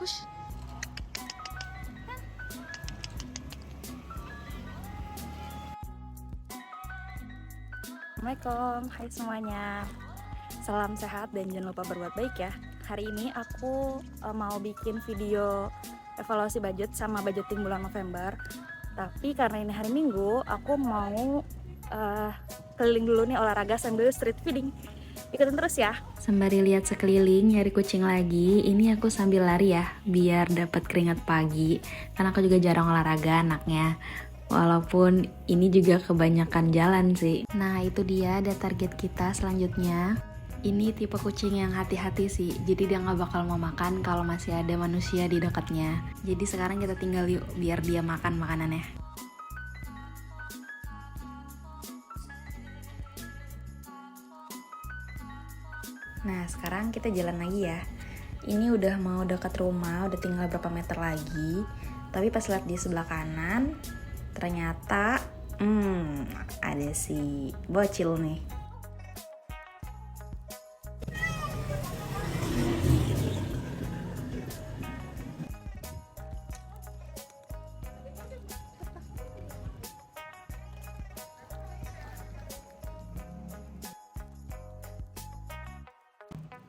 Push. Assalamualaikum, hai semuanya. Salam sehat dan jangan lupa berbuat baik ya. Hari ini aku mau bikin video evaluasi budget sama budgeting bulan November. Tapi karena ini hari Minggu, aku mau keliling dulu nih olahraga sambil street feeding. Ikutin terus ya. Sembari lihat sekeliling nyari kucing lagi, ini aku sambil lari ya, biar dapat keringat pagi. Karena aku juga jarang olahraga anaknya. Walaupun ini juga kebanyakan jalan sih. Nah itu dia, ada target kita selanjutnya. Ini tipe kucing yang hati-hati sih, jadi dia nggak bakal mau makan kalau masih ada manusia di dekatnya. Jadi sekarang kita tinggal yuk, biar dia makan makanannya. Nah sekarang kita jalan lagi ya. Ini udah mau dekat rumah, udah tinggal berapa meter lagi. Tapi pas lihat di sebelah kanan, ternyata ada si bocil nih.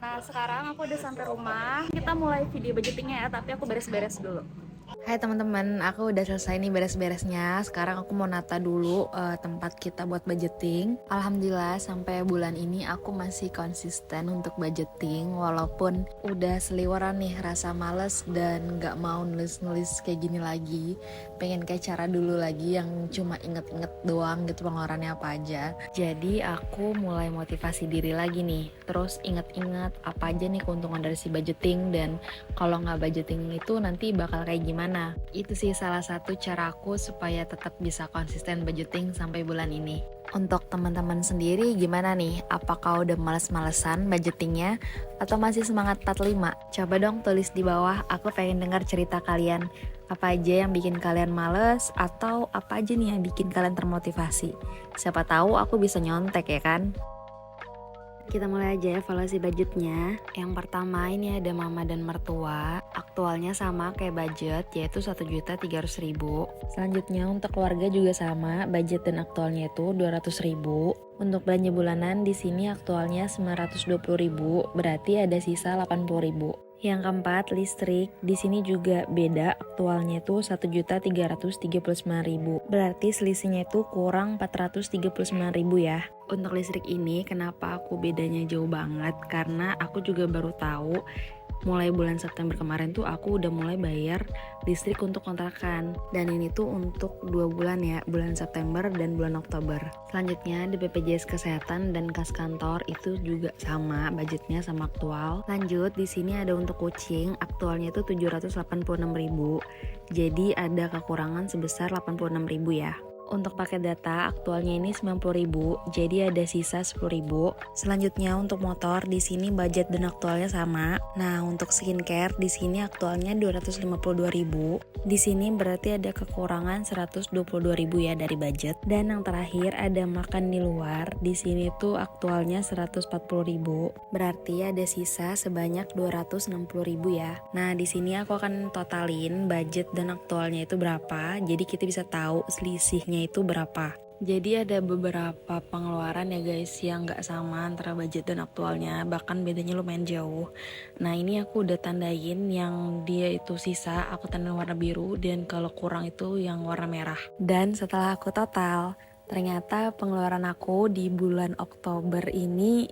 Nah sekarang aku udah sampai rumah. Kita mulai video budgetingnya ya, tapi aku beres-beres dulu. Hai teman-teman, aku udah selesai nih beres-beresnya. Sekarang aku mau nata dulu tempat kita buat budgeting. Alhamdulillah sampai bulan ini aku masih konsisten untuk budgeting. Walaupun udah seliweran nih rasa males dan gak mau nulis-nulis kayak gini lagi. Pengen kayak cara dulu lagi yang cuma inget-inget doang gitu pengeluarannya apa aja. Jadi aku mulai motivasi diri lagi nih. Terus inget-inget apa aja nih keuntungan dari si budgeting. Dan kalau gak budgeting itu nanti bakal kayak gimana. Itu sih salah satu cara aku supaya tetap bisa konsisten budgeting sampai bulan ini. Untuk teman-teman sendiri gimana nih? Apakah udah males-malesan budgetingnya? Atau masih semangat 45? Coba dong tulis di bawah, aku pengen dengar cerita kalian. Apa aja yang bikin kalian males? Atau apa aja nih yang bikin kalian termotivasi? Siapa tahu aku bisa nyontek ya kan? Kita mulai aja evaluasi budgetnya. Yang pertama ini ada mama dan mertua. Aktualnya sama kayak budget, yaitu 1.300.000. Selanjutnya untuk keluarga juga sama, budget dan aktualnya itu 200.000. Untuk belanja bulanan di sini aktualnya 920.000, berarti ada sisa 80.000. Yang keempat, listrik. Di sini juga beda, aktualnya itu 1.339.000. Berarti selisihnya itu kurang 439.000 ya. Untuk listrik ini kenapa aku bedanya jauh banget? Karena aku juga baru tahu mulai bulan September kemarin tuh aku udah mulai bayar listrik untuk kontrakan. Dan ini tuh untuk 2 bulan ya, bulan September dan bulan Oktober. Selanjutnya di BPJS Kesehatan dan kas kantor itu juga sama, budgetnya sama aktual. Lanjut di sini ada untuk kucing, aktualnya itu 786.000. Jadi ada kekurangan sebesar 86.000 ya. Untuk paket data aktualnya ini 90.000, jadi ada sisa 10.000. Selanjutnya untuk motor di sini budget dan aktualnya sama. Nah, untuk skincare di sini aktualnya 252.000. Di sini berarti ada kekurangan 122.000 ya dari budget. Dan yang terakhir ada makan di luar. Di sini tuh aktualnya 140.000. Berarti ada sisa sebanyak 260.000 ya. Nah, di sini aku akan totalin budget dan aktualnya itu berapa. Jadi kita bisa tahu selisihnya itu berapa. Jadi ada beberapa pengeluaran ya guys yang gak sama antara budget dan aktualnya, bahkan bedanya lumayan jauh. Nah ini aku udah tandain yang dia itu sisa, aku tandain warna biru, dan kalau kurang itu yang warna merah. Dan setelah aku total, ternyata pengeluaran aku di bulan Oktober ini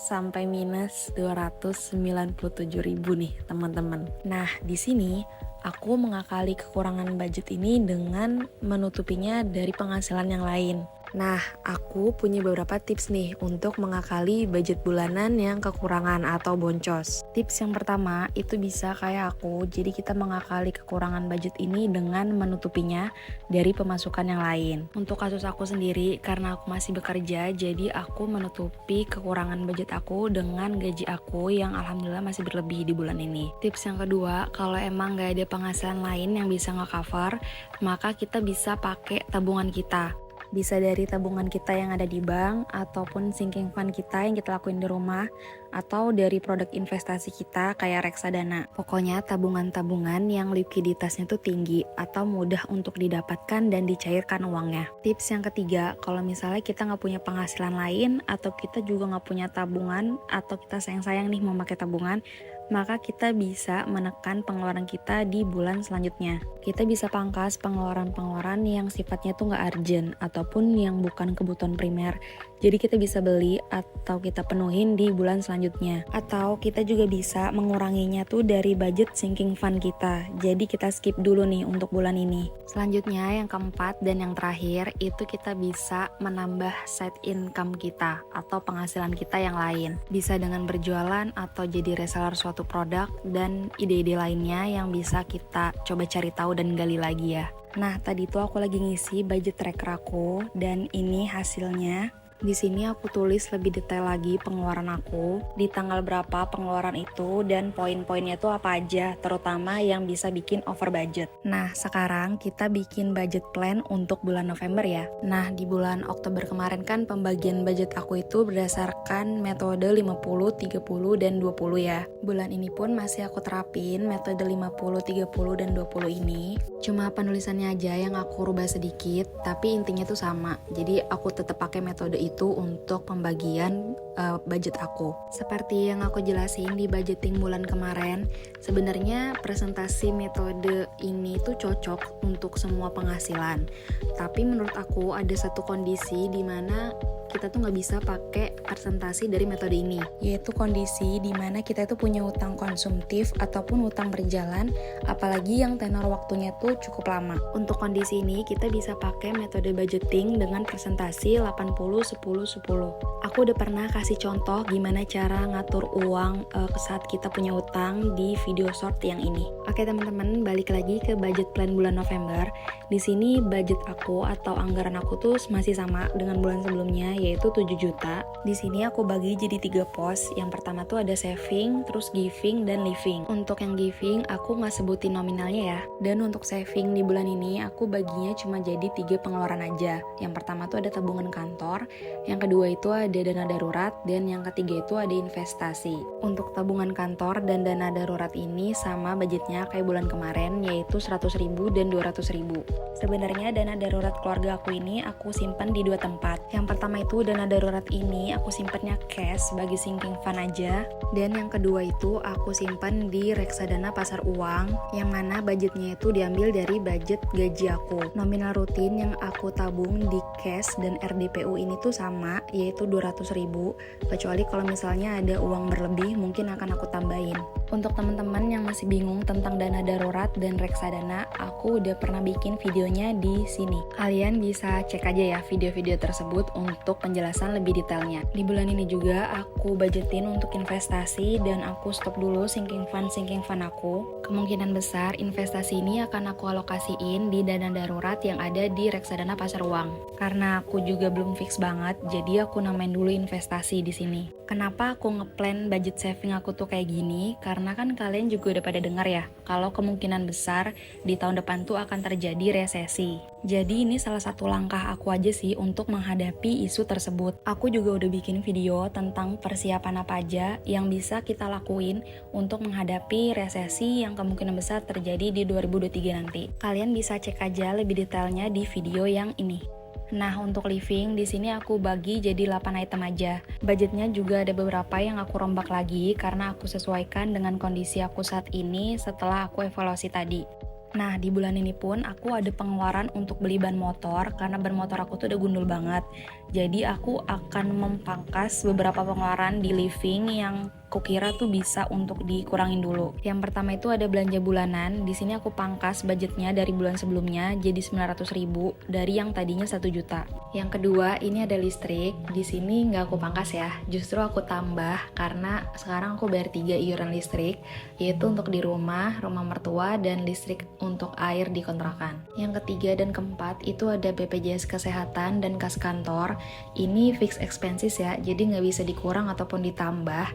sampai minus 297.000 nih teman-teman. Nah di sini aku mengakali kekurangan budget ini dengan menutupinya dari penghasilan yang lain. Nah, aku punya beberapa tips nih untuk mengakali budget bulanan yang kekurangan atau boncos. Tips yang pertama itu bisa kayak aku, jadi kita mengakali kekurangan budget ini dengan menutupinya dari pemasukan yang lain. Untuk kasus aku sendiri, karena aku masih bekerja, jadi aku menutupi kekurangan budget aku dengan gaji aku yang alhamdulillah masih berlebih di bulan ini. Tips yang kedua, kalau emang gak ada penghasilan lain yang bisa nge-cover, maka kita bisa pakai tabungan kita. Bisa dari tabungan kita yang ada di bank, ataupun sinking fund kita yang kita lakuin di rumah, atau dari produk investasi kita kayak reksadana. Pokoknya tabungan-tabungan yang likuiditasnya tuh tinggi atau mudah untuk didapatkan dan dicairkan uangnya. Tips yang ketiga, kalau misalnya kita nggak punya penghasilan lain atau kita juga nggak punya tabungan atau kita sayang-sayang nih mau pakai tabungan, maka kita bisa menekan pengeluaran kita di bulan selanjutnya. Kita bisa pangkas pengeluaran-pengeluaran yang sifatnya tuh nggak urgent ataupun yang bukan kebutuhan primer. Jadi kita bisa beli atau kita penuhin di bulan selanjutnya. Atau kita juga bisa menguranginya tuh dari budget sinking fund kita. Jadi kita skip dulu nih untuk bulan ini. Selanjutnya yang keempat dan yang terakhir itu kita bisa menambah side income kita atau penghasilan kita yang lain. Bisa dengan berjualan atau jadi reseller suatu produk dan ide-ide lainnya yang bisa kita coba cari tahu dan gali lagi ya. Nah, tadi tuh aku lagi ngisi budget tracker aku dan ini hasilnya. Di sini aku tulis lebih detail lagi pengeluaran aku, di tanggal berapa pengeluaran itu dan poin-poinnya tuh apa aja, terutama yang bisa bikin over budget. Nah, sekarang kita bikin budget plan untuk bulan November ya. Nah, di bulan Oktober kemarin kan pembagian budget aku itu berdasarkan metode 50, 30, dan 20 ya. Bulan ini pun masih aku terapin metode 50, 30, dan 20 ini. Cuma penulisannya aja yang aku rubah sedikit, tapi intinya tuh sama. Jadi aku tetap pakai metode itu untuk pembagian budget aku. Seperti yang aku jelasin di budgeting bulan kemarin, sebenarnya presentasi metode ini tuh cocok untuk semua penghasilan. Tapi menurut aku ada satu kondisi di mana kita tuh nggak bisa pakai presentasi dari metode ini, yaitu kondisi di mana kita itu punya utang konsumtif ataupun utang berjalan, apalagi yang tenor waktunya tuh cukup lama. Untuk kondisi ini kita bisa pakai metode budgeting dengan presentasi 80, 10, 10. Aku udah pernah kasih contoh gimana cara ngatur uang saat kita punya utang di video short yang ini. Oke teman-teman, balik lagi ke budget plan bulan November. Di sini budget aku atau anggaran aku tuh masih sama dengan bulan sebelumnya, yaitu 7 juta. Di sini aku bagi jadi 3 pos. Yang pertama tuh ada saving, terus giving, dan living. Untuk yang giving aku nggak sebutin nominalnya ya. Dan untuk saving di bulan ini aku baginya cuma jadi 3 pengeluaran aja. Yang pertama tuh ada tabungan kantor, yang kedua itu ada dana darurat, dan yang ketiga itu ada investasi. Untuk tabungan kantor dan dana darurat ini sama budgetnya kayak bulan kemarin, yaitu 100.000 dan 200.000. Sebenarnya dana darurat keluarga aku ini aku simpan di 2 tempat. Yang pertama itu dana darurat ini aku simpannya cash bagi sinking fund aja, dan yang kedua itu aku simpan di reksadana pasar uang yang mana budgetnya itu diambil dari budget gaji aku. Nominal rutin yang aku tabung di cash dan RDPU ini tuh sama, yaitu 200.000, kecuali kalau misalnya ada uang berlebih mungkin akan aku tambahin. Untuk teman-teman yang masih bingung tentang dana darurat dan reksadana, aku udah pernah bikin videonya di sini. Kalian bisa cek aja ya video-video tersebut untuk penjelasan lebih detailnya. Di bulan ini juga aku budgetin untuk investasi dan aku stop dulu sinking fund aku. Kemungkinan besar investasi ini akan aku alokasiin di dana darurat yang ada di reksadana pasar uang. Karena aku juga belum fix banget, jadi aku namain dulu investasi di sini. Kenapa aku ngeplan budget saving aku tuh kayak gini? Karena kan kalian juga udah pada dengar ya, kalau kemungkinan besar di tahun depan tuh akan terjadi resesi. Jadi ini salah satu langkah aku aja sih untuk menghadapi isu tersebut. Aku juga udah bikin video tentang persiapan apa aja yang bisa kita lakuin untuk menghadapi resesi yang kemungkinan besar terjadi di 2023 nanti. Kalian bisa cek aja lebih detailnya di video yang ini. Nah, untuk living di sini aku bagi jadi 8 item aja. Budgetnya juga ada beberapa yang aku rombak lagi karena aku sesuaikan dengan kondisi aku saat ini setelah aku evaluasi tadi. Nah, di bulan ini pun aku ada pengeluaran untuk beli ban motor karena ban motor aku tuh udah gundul banget. Jadi aku akan memangkas beberapa pengeluaran di living yang kukira tuh bisa untuk dikurangin dulu. Yang pertama itu ada belanja bulanan. Di sini aku pangkas budgetnya dari bulan sebelumnya jadi 900.000 dari yang tadinya 1 juta. Yang kedua ini ada listrik. Di sini nggak aku pangkas ya, justru aku tambah karena sekarang aku bayar 3 iuran listrik, yaitu untuk di rumah mertua, dan listrik untuk air di kontrakan. Yang ketiga dan keempat itu ada BPJS Kesehatan dan kas kantor. ini fixed expenses ya, jadi nggak bisa dikurang ataupun ditambah.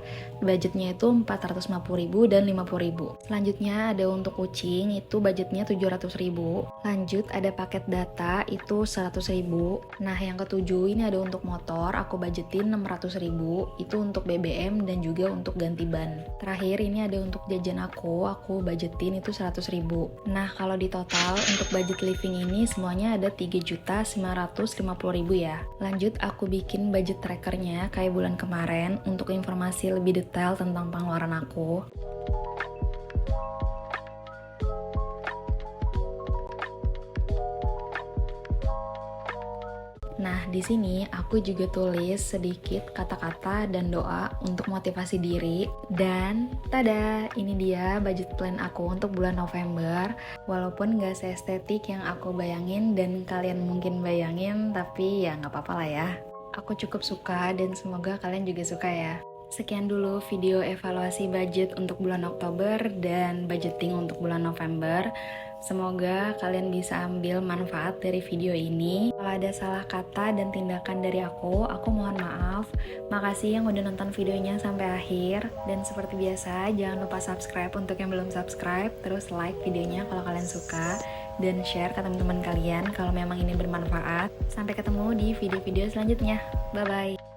Budgetnya itu 450.000 dan 50.000. Selanjutnya ada untuk kucing, itu budgetnya 700.000. Lanjut ada paket data, itu 100.000. Nah yang ketujuh ini ada untuk motor, aku budgetin 600.000, itu untuk BBM dan juga untuk ganti ban. Terakhir ini ada untuk jajan aku budgetin itu 100.000. Nah kalau di total untuk budget living ini semuanya ada 3.950.000 ya. Lanjut aku bikin budget trackernya kayak bulan kemarin untuk informasi lebih detail tentang pengeluaran aku. Nah, di sini aku juga tulis sedikit kata-kata dan doa untuk motivasi diri. Dan tada, ini dia budget plan aku untuk bulan November. Walaupun gak seestetik yang aku bayangin dan kalian mungkin bayangin, tapi ya gak apa-apa lah ya. Aku cukup suka dan semoga kalian juga suka ya. Sekian dulu video evaluasi budget untuk bulan Oktober dan budgeting untuk bulan November. Semoga kalian bisa ambil manfaat dari video ini. Kalau ada salah kata dan tindakan dari aku mohon maaf. Makasih yang udah nonton videonya sampai akhir. Dan seperti biasa, jangan lupa subscribe untuk yang belum subscribe. Terus like videonya kalau kalian suka. Dan share ke teman-teman kalian kalau memang ini bermanfaat. Sampai ketemu di video-video selanjutnya. Bye-bye.